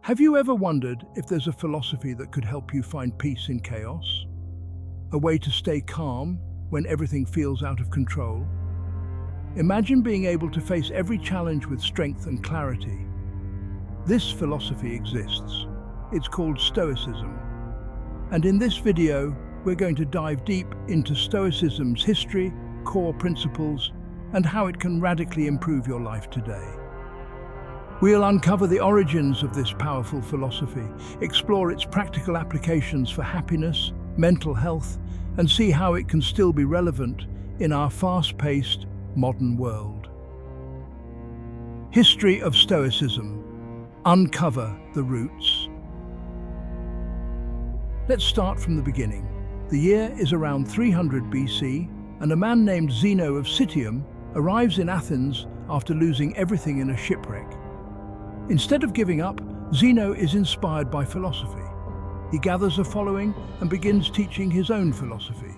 Have you ever wondered if there's a philosophy that could help you find peace in chaos? A way to stay calm when everything feels out of control? Imagine being able to face every challenge with strength and clarity. This philosophy exists. It's called Stoicism. And in this video, we're going to dive deep into Stoicism's history, core principles, and how it can radically improve your life today. We'll uncover the origins of this powerful philosophy, explore its practical applications for happiness, mental health, and see how it can still be relevant in our fast-paced, modern world. History of Stoicism. Uncover the roots. Let's start from the beginning. The year is around 300 BC, and a man named Zeno of Citium arrives in Athens after losing everything in a shipwreck. Instead of giving up, Zeno is inspired by philosophy. He gathers a following and begins teaching his own philosophy,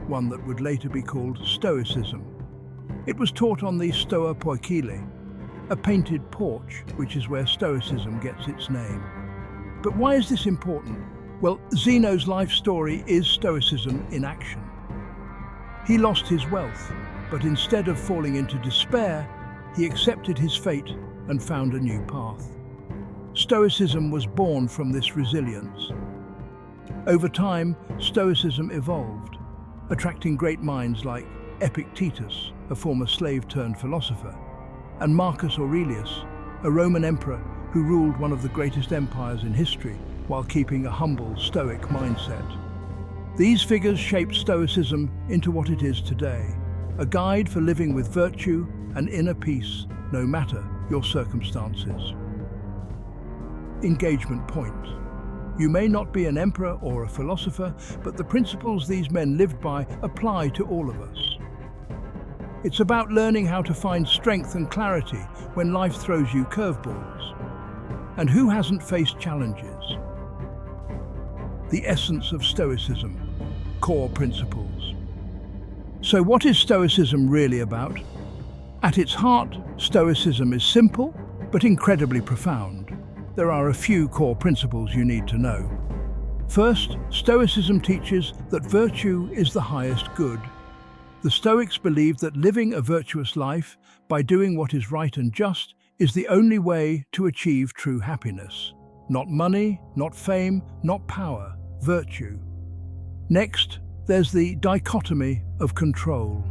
one that would later be called Stoicism. It was taught on the Stoa Poikile, a painted porch, which is where Stoicism gets its name. But why is this important? Well, Zeno's life story is Stoicism in action. He lost his wealth, but instead of falling into despair, he accepted his fate and found a new path. Stoicism was born from this resilience. Over time, Stoicism evolved, attracting great minds like Epictetus, a former slave-turned-philosopher, and Marcus Aurelius, a Roman emperor who ruled one of the greatest empires in history while keeping a humble, stoic mindset. These figures shaped Stoicism into what it is today, a guide for living with virtue and inner peace, no matter your circumstances. Engagement point. You may not be an emperor or a philosopher, but the principles these men lived by apply to all of us. It's about learning how to find strength and clarity when life throws you curveballs. And who hasn't faced challenges? The essence of Stoicism, core principles. So what is Stoicism really about? At its heart, Stoicism is simple, but incredibly profound. There are a few core principles you need to know. First, Stoicism teaches that virtue is the highest good. The Stoics believed that living a virtuous life by doing what is right and just is the only way to achieve true happiness. Not money, not fame, not power, virtue. Next, there's the dichotomy of control.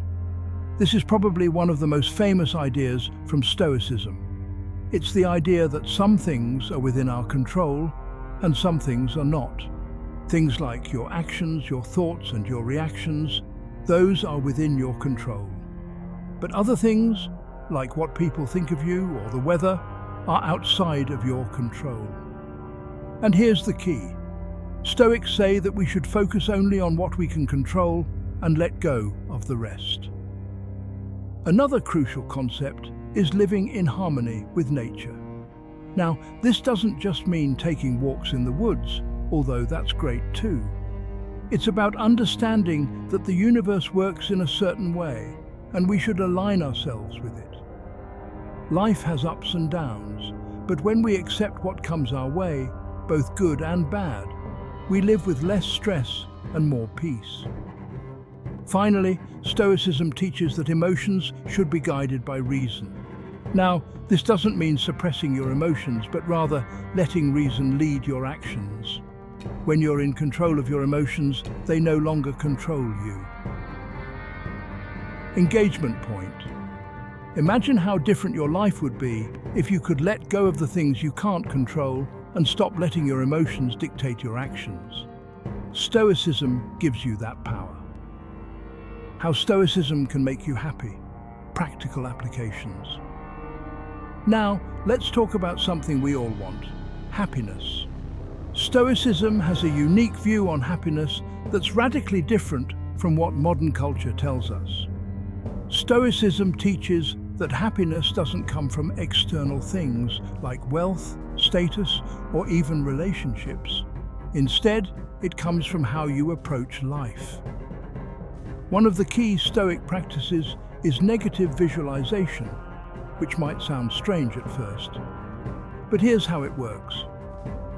This is probably one of the most famous ideas from Stoicism. It's the idea that some things are within our control and some things are not. Things like your actions, your thoughts, and your reactions, those are within your control. But other things, like what people think of you or the weather, are outside of your control. And here's the key. Stoics say that we should focus only on what we can control and let go of the rest. Another crucial concept is living in harmony with nature. Now, this doesn't just mean taking walks in the woods, although that's great too. It's about understanding that the universe works in a certain way, and we should align ourselves with it. Life has ups and downs, but when we accept what comes our way, both good and bad, we live with less stress and more peace. Finally, Stoicism teaches that emotions should be guided by reason. Now, this doesn't mean suppressing your emotions, but rather letting reason lead your actions. When you're in control of your emotions, they no longer control you. Engagement point. Imagine how different your life would be if you could let go of the things you can't control and stop letting your emotions dictate your actions. Stoicism gives you that power. How Stoicism can make you happy. Practical applications. Now, let's talk about something we all want: happiness. Stoicism has a unique view on happiness that's radically different from what modern culture tells us. Stoicism teaches that happiness doesn't come from external things like wealth, status, or even relationships. Instead, it comes from how you approach life. One of the key Stoic practices is negative visualization, which might sound strange at first. But here's how it works.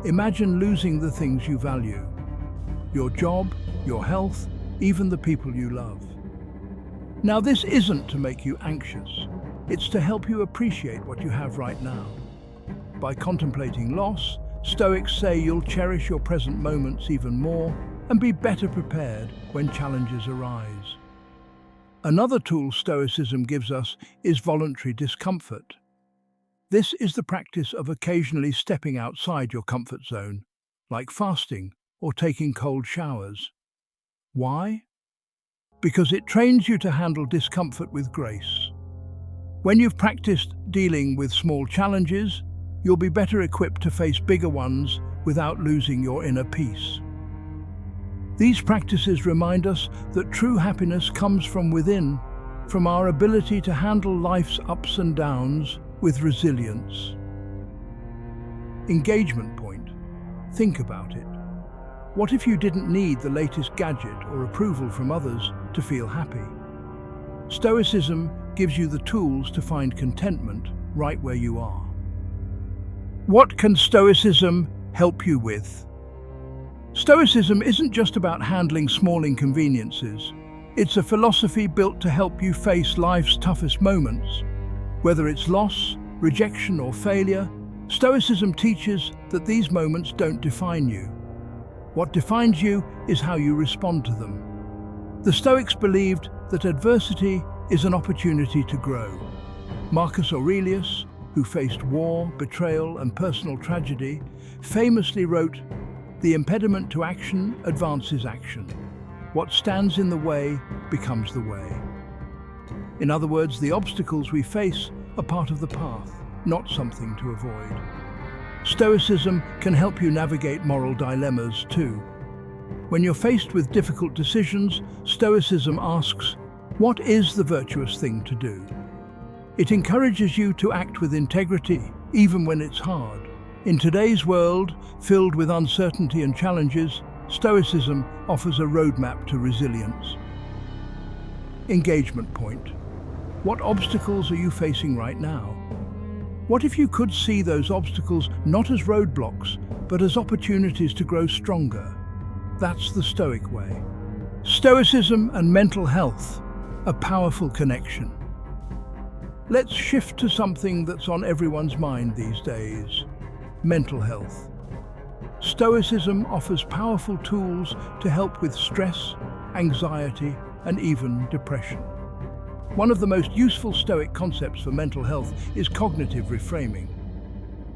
Imagine losing the things you value: your job, your health, even the people you love. Now, this isn't to make you anxious. It's to help you appreciate what you have right now. By contemplating loss, Stoics say you'll cherish your present moments even more and be better prepared when challenges arise. Another tool Stoicism gives us is voluntary discomfort. This is the practice of occasionally stepping outside your comfort zone, like fasting or taking cold showers. Why? Because it trains you to handle discomfort with grace. When you've practiced dealing with small challenges, you'll be better equipped to face bigger ones without losing your inner peace. These practices remind us that true happiness comes from within, from our ability to handle life's ups and downs with resilience. Engagement point. Think about it. What if you didn't need the latest gadget or approval from others to feel happy? Stoicism gives you the tools to find contentment right where you are. What can Stoicism help you with? Stoicism isn't just about handling small inconveniences. It's a philosophy built to help you face life's toughest moments. Whether it's loss, rejection, or failure, Stoicism teaches that these moments don't define you. What defines you is how you respond to them. The Stoics believed that adversity is an opportunity to grow. Marcus Aurelius, who faced war, betrayal, and personal tragedy, famously wrote, "The impediment to action advances action. What stands in the way becomes the way." In other words, the obstacles we face are part of the path, not something to avoid. Stoicism can help you navigate moral dilemmas too. When you're faced with difficult decisions, Stoicism asks, what is the virtuous thing to do? It encourages you to act with integrity, even when it's hard. In today's world, filled with uncertainty and challenges, Stoicism offers a roadmap to resilience. Engagement point. What obstacles are you facing right now? What if you could see those obstacles not as roadblocks, but as opportunities to grow stronger? That's the Stoic way. Stoicism and mental health, a powerful connection. Let's shift to something that's on everyone's mind these days: mental health. Stoicism offers powerful tools to help with stress, anxiety, and even depression. One of the most useful Stoic concepts for mental health is cognitive reframing.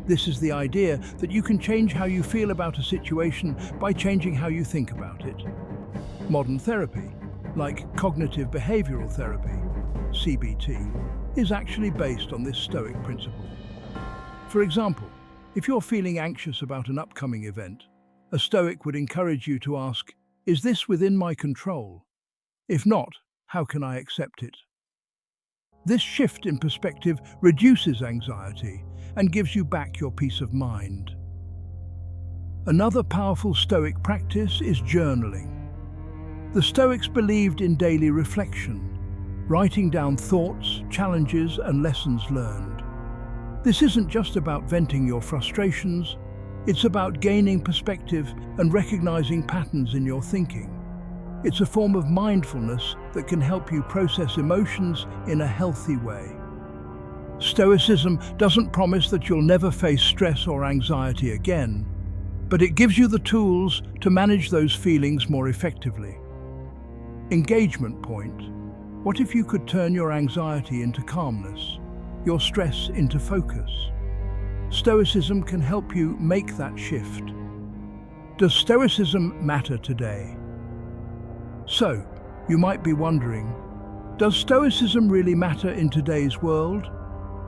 This is the idea that you can change how you feel about a situation by changing how you think about it. Modern therapy, like cognitive behavioral therapy, CBT, is actually based on this Stoic principle. For example, if you're feeling anxious about an upcoming event, a Stoic would encourage you to ask, is this within my control? If not, how can I accept it? This shift in perspective reduces anxiety and gives you back your peace of mind. Another powerful Stoic practice is journaling. The Stoics believed in daily reflection, writing down thoughts, challenges, and lessons learned. This isn't just about venting your frustrations, it's about gaining perspective and recognizing patterns in your thinking. It's a form of mindfulness that can help you process emotions in a healthy way. Stoicism doesn't promise that you'll never face stress or anxiety again, but it gives you the tools to manage those feelings more effectively. Engagement point. What if you could turn your anxiety into calmness, your stress into focus? Stoicism can help you make that shift. Does Stoicism matter today? So, you might be wondering, does Stoicism really matter in today's world?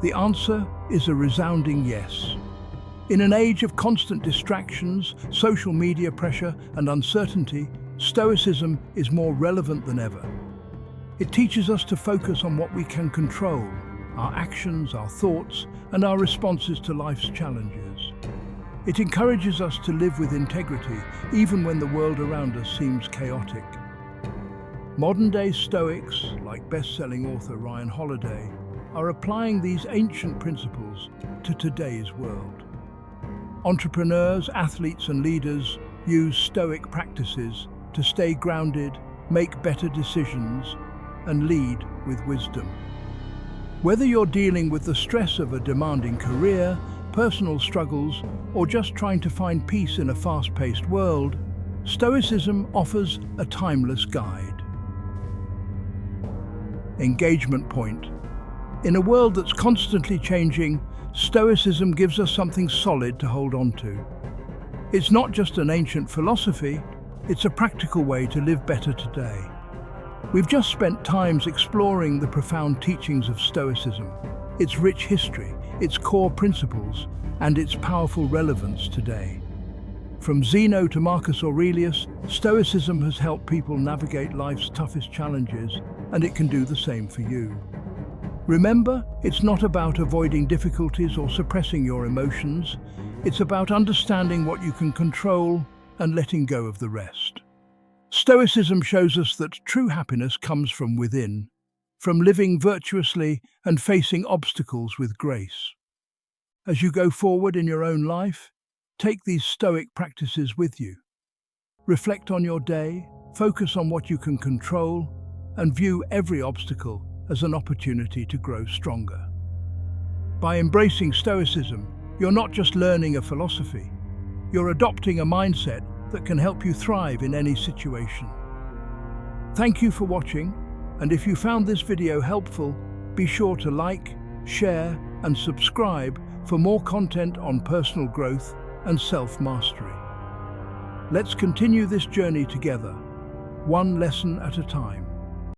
The answer is a resounding yes. In an age of constant distractions, social media pressure, and uncertainty, Stoicism is more relevant than ever. It teaches us to focus on what we can control, our actions, our thoughts, and our responses to life's challenges. It encourages us to live with integrity, even when the world around us seems chaotic. Modern-day Stoics, like best-selling author Ryan Holiday, are applying these ancient principles to today's world. Entrepreneurs, athletes, and leaders use Stoic practices to stay grounded, make better decisions, and lead with wisdom. Whether you're dealing with the stress of a demanding career, personal struggles, or just trying to find peace in a fast-paced world, Stoicism offers a timeless guide. Engagement point. In a world that's constantly changing, Stoicism gives us something solid to hold on to. It's not just an ancient philosophy, it's a practical way to live better today. We've just spent times exploring the profound teachings of Stoicism, its rich history, its core principles, and its powerful relevance today. From Zeno to Marcus Aurelius, Stoicism has helped people navigate life's toughest challenges, and it can do the same for you. Remember, it's not about avoiding difficulties or suppressing your emotions. It's about understanding what you can control and letting go of the rest. Stoicism shows us that true happiness comes from within, from living virtuously and facing obstacles with grace. As you go forward in your own life, take these Stoic practices with you. Reflect on your day, focus on what you can control, and view every obstacle as an opportunity to grow stronger. By embracing Stoicism, you're not just learning a philosophy, you're adopting a mindset that can help you thrive in any situation. Thank you for watching, and if you found this video helpful, be sure to like, share, and subscribe for more content on personal growth and self-mastery. Let's continue this journey together, one lesson at a time.